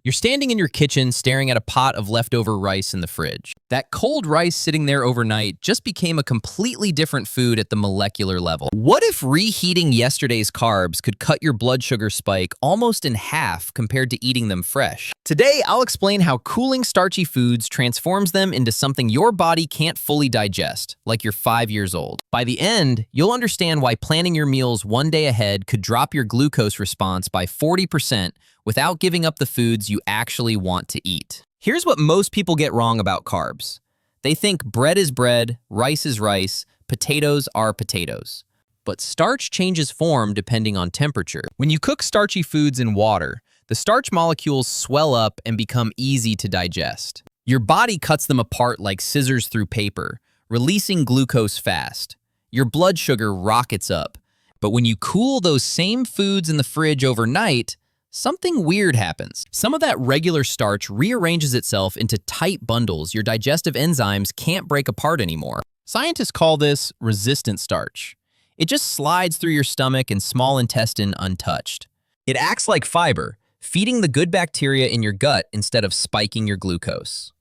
You're standing in your kitchen staring at a pot of leftover rice in the fridge. That cold rice sitting there overnight just became a completely different food at the molecular level. What if reheating yesterday's carbs could cut your blood sugar spike almost in half compared to eating them fresh? Today, I'll explain how cooling starchy foods transforms them into something your body can't fully digest, like you're 5 years old. By the end, you'll understand why planning your meals one day ahead could drop your glucose response by 40% without giving up the foods you actually want to eat. Here's what most people get wrong about carbs. They think bread is bread, rice is rice, potatoes are potatoes. But starch changes form depending on temperature. When you cook starchy foods in water, the starch molecules swell up and become easy to digest. Your body cuts them apart like scissors through paper, releasing glucose fast. Your blood sugar rockets up. But when you cool those same foods in the fridge overnight, something weird happens. Some of that regular starch rearranges itself into tight bundles your digestive enzymes can't break apart anymore. Scientists call this resistant starch. It just slides through your stomach and small intestine untouched. It acts like fiber, feeding the good bacteria in your gut instead of spiking your glucose.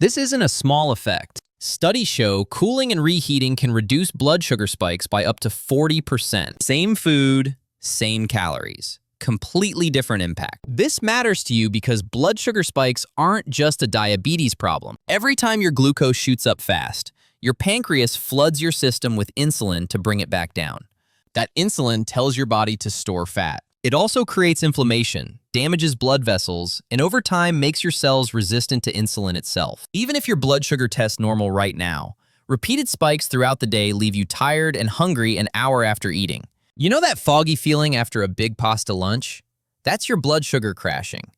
This isn't a small effect. Studies show cooling and reheating can reduce blood sugar spikes by up to 40%. Same food, same calories. Completely different impact. This matters to you because blood sugar spikes aren't just a diabetes problem. Every time your glucose shoots up fast, your pancreas floods your system with insulin to bring it back down. That insulin tells your body to store fat. It also creates inflammation, damages blood vessels, and over time makes your cells resistant to insulin itself. Even if your blood sugar tests normal right now, repeated spikes throughout the day leave you tired and hungry an hour after eating. You know that foggy feeling after a big pasta lunch? That's your blood sugar crashing.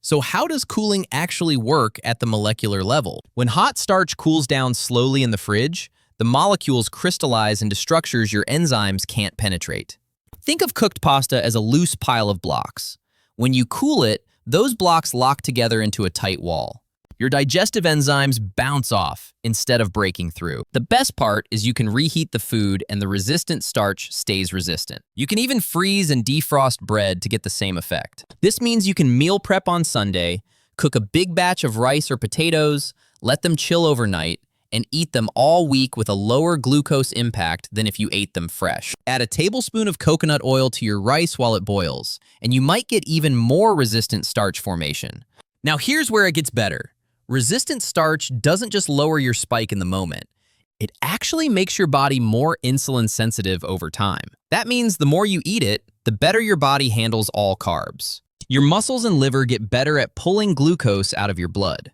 So how does cooling actually work at the molecular level? When hot starch cools down slowly in the fridge, the molecules crystallize into structures your enzymes can't penetrate. Think of cooked pasta as a loose pile of blocks. When you cool it, those blocks lock together into a tight wall. Your digestive enzymes bounce off instead of breaking through. The best part is you can reheat the food and the resistant starch stays resistant. You can even freeze and defrost bread to get the same effect. This means you can meal prep on Sunday, cook a big batch of rice or potatoes, let them chill overnight, and eat them all week with a lower glucose impact than if you ate them fresh. Add a tablespoon of coconut oil to your rice while it boils, and you might get even more resistant starch formation. Now here's where it gets better. Resistant starch doesn't just lower your spike in the moment. It actually makes your body more insulin sensitive over time. That means the more you eat it, the better your body handles all carbs. Your muscles and liver get better at pulling glucose out of your blood.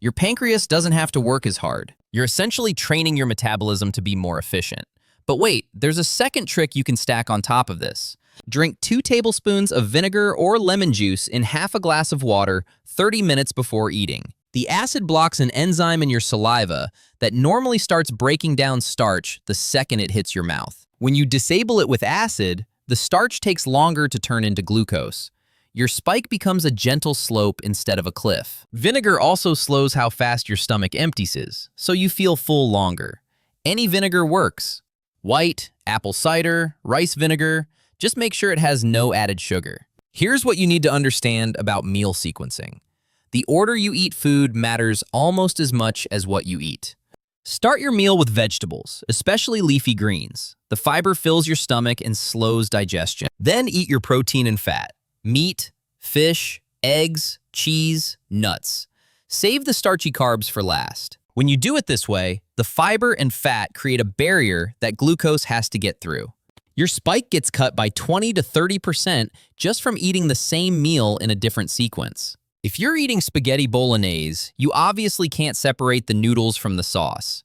Your pancreas doesn't have to work as hard. You're essentially training your metabolism to be more efficient. But wait, there's a second trick you can stack on top of this. Drink 2 tablespoons of vinegar or lemon juice in half a glass of water 30 minutes before eating. The acid blocks an enzyme in your saliva that normally starts breaking down starch the second it hits your mouth. When you disable it with acid, the starch takes longer to turn into glucose. Your spike becomes a gentle slope instead of a cliff. Vinegar also slows how fast your stomach empties, so you feel full longer. Any vinegar works. White, apple cider, rice vinegar, just make sure it has no added sugar. Here's what you need to understand about meal sequencing. The order you eat food matters almost as much as what you eat. Start your meal with vegetables, especially leafy greens. The fiber fills your stomach and slows digestion. Then eat your protein and fat. Meat, fish, eggs, cheese, nuts. Save the starchy carbs for last. When you do it this way, the fiber and fat create a barrier that glucose has to get through. Your spike gets cut by 20 to 30% just from eating the same meal in a different sequence. If you're eating spaghetti bolognese, you obviously can't separate the noodles from the sauce.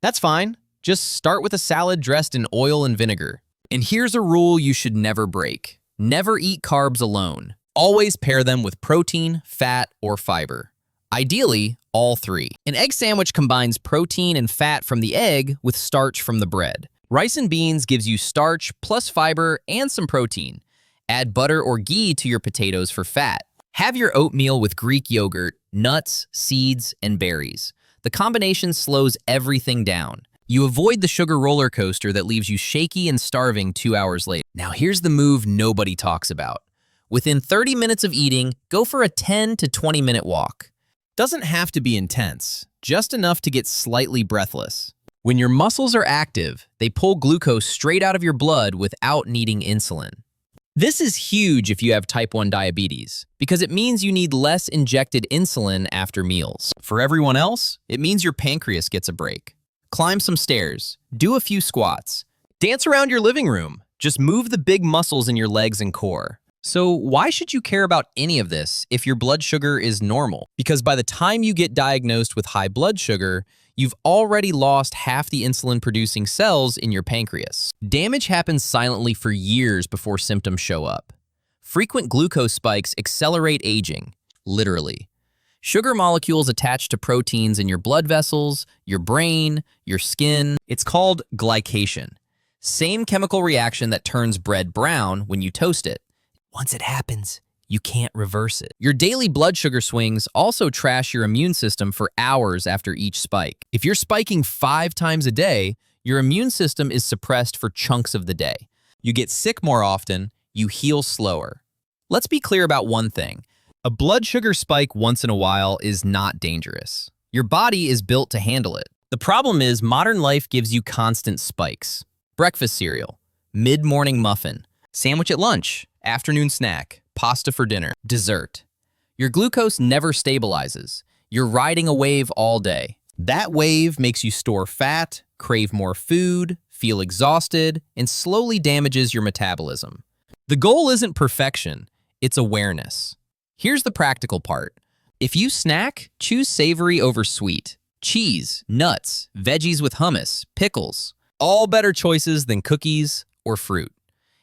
That's fine. Just start with a salad dressed in oil and vinegar. And here's a rule you should never break. Never eat carbs alone. Always pair them with protein, fat, or fiber. Ideally, all 3. An egg sandwich combines protein and fat from the egg with starch from the bread. Rice and beans gives you starch plus fiber and some protein. Add butter or ghee to your potatoes for fat. Have your oatmeal with Greek yogurt, nuts, seeds, and berries. The combination slows everything down. You avoid the sugar roller coaster that leaves you shaky and starving 2 hours later. Now here's the move nobody talks about. Within 30 minutes of eating, go for a 10 to 20-minute walk. Doesn't have to be intense, just enough to get slightly breathless. When your muscles are active, they pull glucose straight out of your blood without needing insulin. This is huge if you have type 1 diabetes, because it means you need less injected insulin after meals. For everyone else, it means your pancreas gets a break. Climb some stairs, do a few squats, dance around your living room. Just move the big muscles in your legs and core. So why should you care about any of this if your blood sugar is normal? Because by the time you get diagnosed with high blood sugar, you've already lost half the insulin-producing cells in your pancreas. Damage happens silently for years before symptoms show up. Frequent glucose spikes accelerate aging, literally. Sugar molecules attach to proteins in your blood vessels, your brain, your skin. It's called glycation. Same chemical reaction that turns bread brown when you toast it. Once it happens, you can't reverse it. Your daily blood sugar swings also trash your immune system for hours after each spike. If you're spiking 5 times a day, your immune system is suppressed for chunks of the day. You get sick more often, you heal slower. Let's be clear about one thing. A blood sugar spike once in a while is not dangerous. Your body is built to handle it. The problem is modern life gives you constant spikes. Breakfast cereal, mid-morning muffin, sandwich at lunch, afternoon snack, pasta for dinner, dessert. Your glucose never stabilizes. You're riding a wave all day. That wave makes you store fat, crave more food, feel exhausted, and slowly damages your metabolism. The goal isn't perfection, it's awareness. Here's the practical part. If you snack, choose savory over sweet. Cheese, nuts, veggies with hummus, pickles. All better choices than cookies or fruit.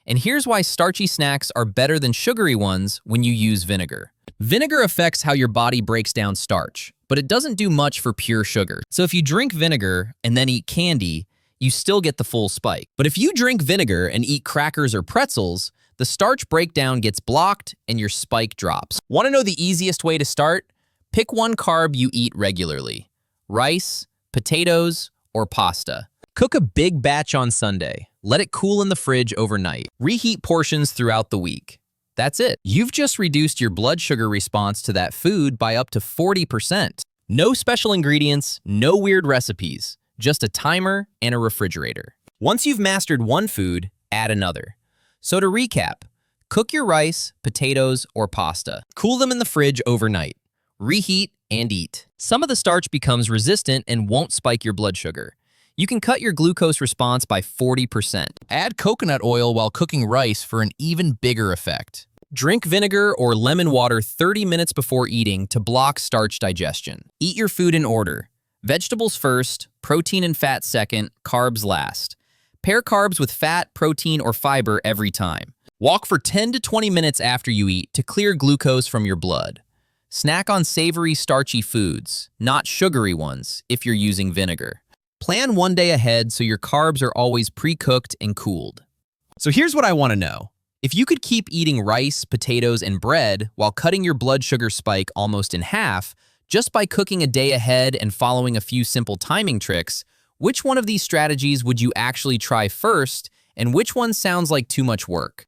And here's why starchy snacks are better than sugary ones when you use vinegar. Vinegar affects how your body breaks down starch, but it doesn't do much for pure sugar. So if you drink vinegar and then eat candy, you still get the full spike. But if you drink vinegar and eat crackers or pretzels, the starch breakdown gets blocked and your spike drops. Want to know the easiest way to start? Pick one carb you eat regularly. Rice, potatoes, or pasta. Cook a big batch on Sunday. Let it cool in the fridge overnight. Reheat portions throughout the week. That's it. You've just reduced your blood sugar response to that food by up to 40%. No special ingredients, no weird recipes, just a timer and a refrigerator. Once you've mastered one food, add another. So to recap, cook your rice, potatoes, or pasta. Cool them in the fridge overnight. Reheat and eat. Some of the starch becomes resistant and won't spike your blood sugar. You can cut your glucose response by 40%. Add coconut oil while cooking rice for an even bigger effect. Drink vinegar or lemon water 30 minutes before eating to block starch digestion. Eat your food in order. Vegetables first, protein and fat second, carbs last. Pair carbs with fat, protein, or fiber every time. Walk for 10 to 20 minutes after you eat to clear glucose from your blood. Snack on savory, starchy foods, not sugary ones if you're using vinegar. Plan one day ahead so your carbs are always pre-cooked and cooled. So here's what I want to know. If you could keep eating rice, potatoes, and bread while cutting your blood sugar spike almost in half, just by cooking a day ahead and following a few simple timing tricks, which one of these strategies would you actually try first, and which one sounds like too much work?